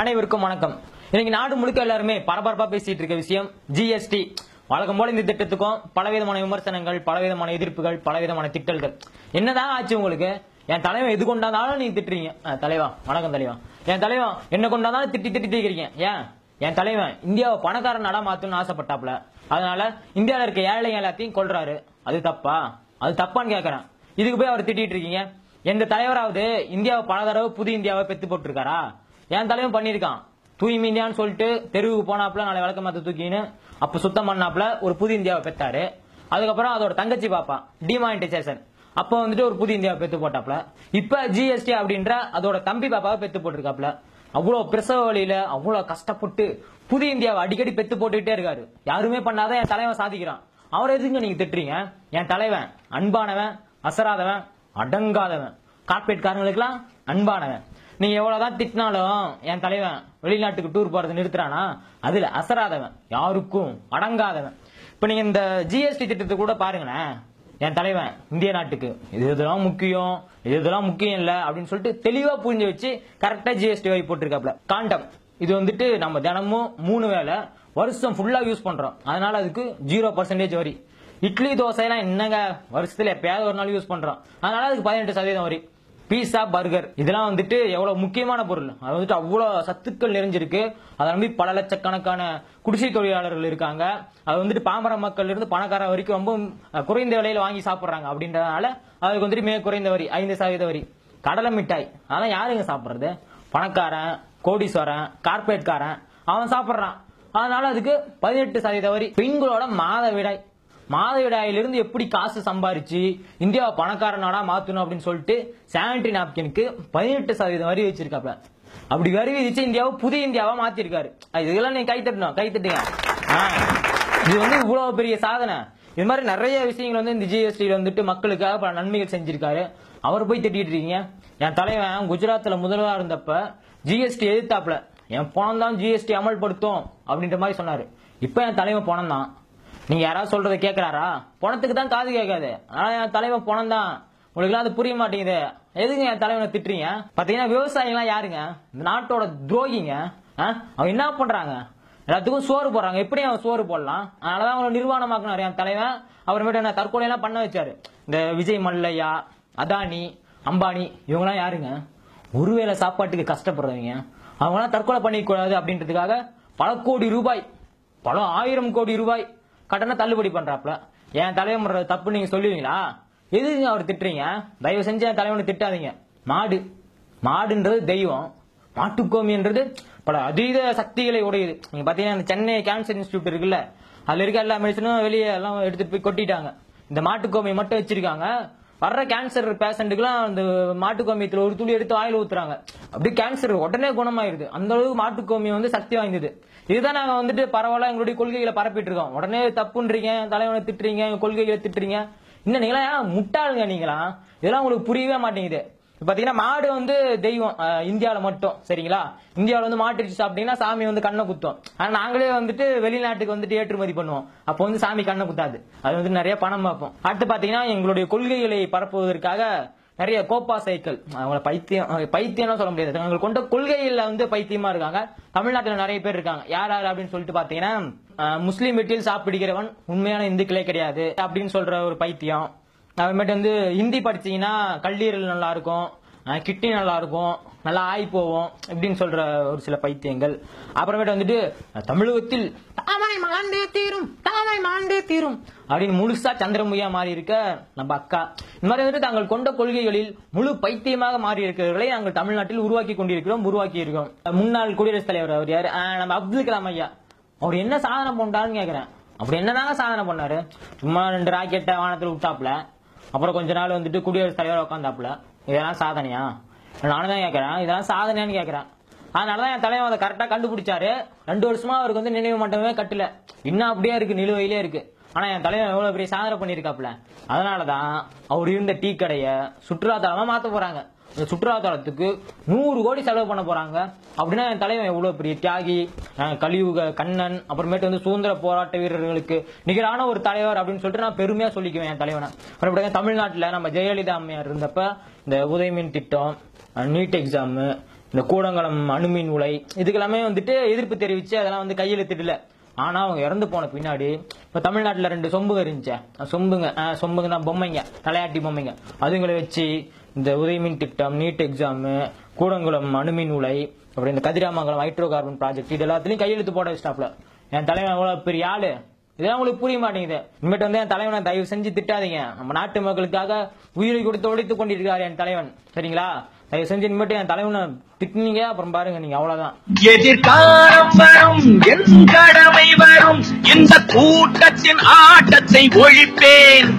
அனைவருக்கும் வணக்கம். இன்னைக்கு நாடு முழுக்க எல்லாருமே பரபரப்பா பேசிட்டு இருக்க விஷயம் ஜிஎஸ்டி. வழக்கம் போல இந்த திட்டத்துக்கும் பலவிதமான விமர்சனங்கள், பலவிதமான எதிர்ப்புகள், பலவிதமான திட்டல்கள். என்னதான் ஆச்சு உங்களுக்கு? என் தலைவன் எது கொண்டாந்தாலும் நீங்க திட்டுறீங்க. தலைவா வணக்கம் தலைவா. என் தலைவன் என்ன கொண்டாந்தாலும் திட்டி திட்டி தீக்கிறீங்க. ஏன்? என் தலைவன் இந்தியாவை பணக்கார நாடா மாத்தணும்னு ஆசைப்பட்டாப்ல. அதனால இந்தியாவில இருக்க ஏழைங்க எல்லாத்தையும் கொள்றாரு. அது தப்பா? அது தப்பான்னு கேக்குறேன். இதுக்கு போய் அவர் திட்டிட்டு இருக்கீங்க. எந்த தலைவராவது இந்தியாவை பல தடவை புது இந்தியாவை பெத்து போட்டுருக்காரா? என் தலைவன் பண்ணிருக்கான். தூய்மை இந்தியான்னு சொல்லிட்டு தெருவுக்கு போனாப்ல, நாளை விளக்க மாத்த தூக்கின்னு அப்ப சுத்தம் பண்ணாப்ல ஒரு புது இந்தியாவை பெத்தாரு. அதுக்கப்புறம் அதோட தங்கச்சி பாப்பா டிமானிட்டைசேஷன், அப்ப வந்துட்டு ஒரு புது இந்தியாவை பெத்து போட்டாப்ல. இப்ப ஜிஎஸ்டி அப்படின்ற அதோட தம்பி பாப்பாவை பெத்து போட்டிருக்காப்ல. அவ்வளவு பிரசவ வழியில அவ்வளவு கஷ்டப்பட்டு புது இந்தியாவை அடிக்கடி பெத்து போட்டுக்கிட்டே இருக்காரு. யாருமே பண்ணாதான் என் தலைவன் சாதிக்கிறான். அவரை எதுங்க நீங்க திட்டுறீங்க? என் தலைவன் அன்பானவன், அசராதவன், அடங்காதவன், கார்பரேட் காரங்களுக்கெல்லாம் அன்பானவன். நீங்க எவ்வளவுதான் திட்டினாலும் என் தலைவன் வெளிநாட்டுக்கு டூர் போறது நிறுத்துறானா? அதுல அசராதவன், யாருக்கும் அடங்காதவன். இப்ப நீங்க இந்த ஜிஎஸ்டி திட்டத்தை கூட பாருங்களேன். என் தலைவன் இந்திய நாட்டுக்கு இதெல்லாம் முக்கியம், இதெல்லாம் முக்கியம் இல்ல அப்படின்னு சொல்லிட்டு தெளிவா புரிஞ்சு வச்சு கரெக்டா ஜிஎஸ்டி வரி போட்டிருக்காப்ல. காண்டம் இது வந்துட்டு நம்ம தினமும் 3 வேளை வருஷம் ஃபுல்லா யூஸ் பண்றோம். அதனால அதுக்கு 0% வரி. இட்லி தோசை எல்லாம் என்னங்க வருஷத்துல எப்பயாவது ஒரு நாள் யூஸ் பண்றோம். அதனால அதுக்கு 18% வரி. பீஸா, பர்கர் இதெல்லாம் வந்துட்டு எவ்வளவு முக்கியமான பொருள். அது வந்துட்டு அவ்வளவு சத்துக்கள் நிறைஞ்சிருக்கு. அதை நம்பி பல லட்சக்கணக்கான குடிசை தொழிலாளர்கள் இருக்காங்க. அது வந்துட்டு பாமர மக்கள் இருந்து பணக்கார வரைக்கும் ரொம்ப குறைந்த விலையில வாங்கி சாப்பிடுறாங்க. அப்படின்றதுனால அதுக்கு வந்துட்டு மிக குறைந்த வரி 5% வரி. கடலை மிட்டாய் அதெல்லாம் யாருங்க சாப்பிடுறது? பணக்காரன், கோடீஸ்வரன், கார்பரேட்காரன் அவன் சாப்பிடுறான். அதனால அதுக்கு 18% வரி. பெண்களோட மாதவிடாயிலிருந்து எப்படி காசு சம்பாரிச்சு இந்தியாவை பணக்கார நாடா மாத்தணும் அப்படின்னு சொல்லிட்டு சானிட்டரி நாப்கினுக்கு 18% வரி வச்சிருக்காப்ல. அப்படி வரி விதிச்சு இந்தியாவை புதிய இந்தியாவா மாத்திருக்காரு. இதெல்லாம் நீங்க கைத்தட்டுங்க. இது வந்து இவ்வளவு பெரிய சாதனை. இது மாதிரி நிறைய விஷயங்கள் வந்து இந்த ஜிஎஸ்டி வந்துட்டு மக்களுக்காக பல நன்மைகள் செஞ்சிருக்காரு. அவர் போய் திட்டிட்டு இருக்கீங்க. என் தலைவன் குஜராத்ல முதல்வரா இருந்தப்ப ஜிஎஸ்டி எதிர்த்தாப்ல. என் பணம் தான் ஜிஎஸ்டி அமல்படுத்தும் அப்படின்ற மாதிரி சொன்னாரு. இப்ப என் தலைவன் பணம் தான். நீங்க யாராவது சொல்றதை கேட்கிறாரா? பணத்துக்கு தான் காது கேட்காது. ஆனா என் தலைவன் பணம் தான். உங்களுக்கு அது புரிய மாட்டேங்குது. எதுங்க என் தலைவனை திட்டுறீங்க? பாத்தீங்கன்னா விவசாயிகள்லாம் யாருங்க? இந்த நாட்டோட துரோகிங்க. அவங்க என்ன பண்றாங்க? எல்லாத்துக்கும் சோறு போடுறாங்க. எப்படி அவன் சோறு போடலாம்? அதனாலதான் அவங்களை நிர்வாணமாக்குனாரு என் தலைவன். அப்புறமேட்டு என்ன தற்கொலை எல்லாம் பண்ண வச்சாரு. இந்த விஜய் மல்லையா, அதானி, அம்பானி இவங்கெல்லாம் யாருங்க? ஒருவேளை சாப்பாட்டுக்கு கஷ்டப்படுறவங்க. அவங்களாம் தற்கொலை பண்ணிக்க கூடாது அப்படின்றதுக்காக பல கோடி ரூபாய், பல 1000 கோடி ரூபாய் கடனை தள்ளுபடி பண்றாப்ல. என் தலைவன் தப்பு நீங்க சொல்லுவீங்களா? எதுங்க அவர் திட்டுறீங்க? தயவு செஞ்சு என் தலைவனை திட்டாதீங்க. மாடுன்றது தெய்வம். மாட்டுக்கோமின்றது பல அதீத சக்திகளை உடையது. நீங்க பாத்தீங்கன்னா சென்னை கேன்சர் இன்ஸ்டிடியூட் இருக்குல்ல, அதுல இருக்க எல்லா மெடிசனும் வெளியே எல்லாம் எடுத்துட்டு போய் கொட்டிட்டாங்க. இந்த மாட்டுக்கோமியை மட்டும் வச்சிருக்காங்க. வர்ற கேன்சர் பேஷண்ட்டுக்குலாம் அந்த மாட்டுக்கோமியத்துல ஒரு துளி எடுத்து ஆயில் ஊத்துறாங்க. அப்படி கேன்சர் உடனே குணமாயிருது. அந்த அளவுக்கு மாட்டுக்கோமியம் வந்து சக்தி வாய்ந்தது. இதுதான் நாங்க வந்துட்டு பரவாயில்ல எங்களுடைய கொள்கைகளை பரப்பிட்டு இருக்கோம். உடனே தப்புன்றீங்க, தலைவனை திட்டுறீங்க, கொள்கைகளை திட்டுறீங்க. இன்னும் நீங்களா முட்டாளுங்க. நீங்களா இதெல்லாம் உங்களுக்கு புரியவே மாட்டேங்குது. பாத்தீங்கன்னா மாடு வந்து தெய்வம் இந்தியாவில மட்டும். சரிங்களா? இந்தியாவில வந்து மாட்டு சாப்பிட்டீங்கன்னா சாமி வந்து கண்ணை குத்தும். ஆனா நாங்களே வந்துட்டு வெளிநாட்டுக்கு வந்துட்டு ஏற்றுமதி பண்ணுவோம். அப்போ வந்து சாமி கண்ணை குத்தாது. அது வந்து நிறைய பணம் பார்ப்போம். அடுத்து பாத்தீங்கன்னா எங்களுடைய கொள்கைகளை பரப்புவதற்காக நிறைய கோப்பா சைக்கிள், அவங்கள பைத்தியம் சொல்ல முடியாது. அவங்க கொண்ட கொள்கையில வந்து பைத்தியமா இருக்காங்க. தமிழ்நாட்டில் நிறைய பேர் இருக்காங்க. யார் அப்படின்னு சொல்லிட்டு பாத்தீங்கன்னா முஸ்லீம் வீட்டில் சாப்பிடுகிறவன் உண்மையான இந்துக்களே கிடையாது அப்படின்னு சொல்ற ஒரு பைத்தியம். அப்புறமேட்டு வந்து ஹிந்தி படிச்சீங்கன்னா கல்லீரல் நல்லா இருக்கும், கிட்னி நல்லா இருக்கும், நல்லா ஆய் போவோம் இப்படின்னு சொல்ற ஒரு சில பைத்தியங்கள். அப்புறமேட்டு வந்துட்டு தமிழகத்தில் தாமை மாண்டே தீரும் அப்படின்னு முழுசா சந்திரமுகியா மாறி இருக்க நம்ம அக்கா. இந்த மாதிரி வந்துட்டு தாங்கள் கொண்ட கொள்கைகளில் முழு பைத்தியமாக மாறி இருக்கிறவர்களை நாங்கள் தமிழ்நாட்டில் உருவாக்கி இருக்கோம். முன்னாள் குடியரசுத் தலைவர் அவர் யாரு? நம்ம அப்துல் கலாம் ஐயா. அவர் என்ன சாதனை பண்ணாருன்னு கேக்குறேன். அப்படி என்னதாங்க சாதனை பண்ணாரு? சும்மா 2 ராக்கெட்டை வானத்துல விட்டாப்ல. அப்புறம் கொஞ்ச நாள் வந்துட்டு குடியரசுத் தலைவர் உட்காந்தாப்புல. இதெல்லாம் சாதனையா? நானும் தான் கேட்கறேன், இதெல்லாம் சாதனையான்னு கேட்கறேன். அதனாலதான் என் தலைவன் அதை கரெக்டா கண்டுபிடிச்சாரு. 2 வருஷமா அவருக்கு வந்து நினைவு மட்டமே கட்டல, இன்னும் அப்படியே இருக்கு, நிலுவையிலே இருக்கு. ஆனா என் தலைவன் எவ்வளவு பெரிய சாதனை பண்ணிருக்காப்ல. அதனாலதான் அவர் இருந்த டீ கடையை சுற்றுலாத்தலமா மாத்த போறாங்க. இந்த சுற்றுலாத்தலத்துக்கு 100 கோடி செலவு பண்ண போறாங்க. அப்படின்னா என் தலைவன் எவ்வளவு பெரிய தியாகி, கலியுக கண்ணன், அப்புறமேட்டு வந்து சுதந்திர போராட்ட வீரர்களுக்கு நிகரான ஒரு தலைவர் அப்படின்னு சொல்லிட்டு நான் பெருமையா சொல்லிக்குவேன் என் தலைவனை. அப்புறம் தமிழ்நாட்டில் நம்ம ஜெயலலிதா அம்மையார் இருந்தப்ப இந்த உதயமின் திட்டம், நீட் எக்ஸாம், இந்த கூடங்குளம் அணுமின் உலை இதுக்கெல்லாமே வந்துட்டு எதிர்ப்பு தெரிவிச்சு அதெல்லாம் வந்து கையெழுத்திடல. ஆனா அவங்க இறந்து போன பின்னாடி இப்ப தமிழ்நாட்டுல 2 சொம்புங்க இருந்துச்சு, சொம்புங்கன்னா பொம்மைங்க, தலையாட்டி பொம்மைங்க, அதுங்களை வச்சு இந்த உதயமின் திட்டம், நீட் எக்ஸாம், கூடங்குளம் அணுமின் உலை, அப்புறம் இந்த கதிராமங்கலம் ஹைட்ரோ கார்பன் ப்ராஜெக்ட் இது எல்லாத்துலயும் கையெழுத்து போட வச்சிட்டாப்ல. என் தலைவன் எவ்வளவு பெரிய ஆளு, இதெல்லாம் உங்களுக்கு புரிய மாட்டேங்குது. இனிமேட்டு வந்து என் தலைவனை தயவு செஞ்சு திட்டாதீங்க. நம்ம நாட்டு மக்களுக்காக உயிரை கொடுத்து உழைத்துக் கொண்டிருக்காரு என் தலைவன், சரிங்களா? தயவு செஞ்சு இனிமேட்டு என் தலைவனை திட்டினீங்க அப்புறம் பாருங்க நீங்க அவ்வளவுதான். எதிர்காலம் வரும், என் கடமை வரும், இந்த கூட்டத்தின் ஆட்டத்தை ஒழிப்பேன்.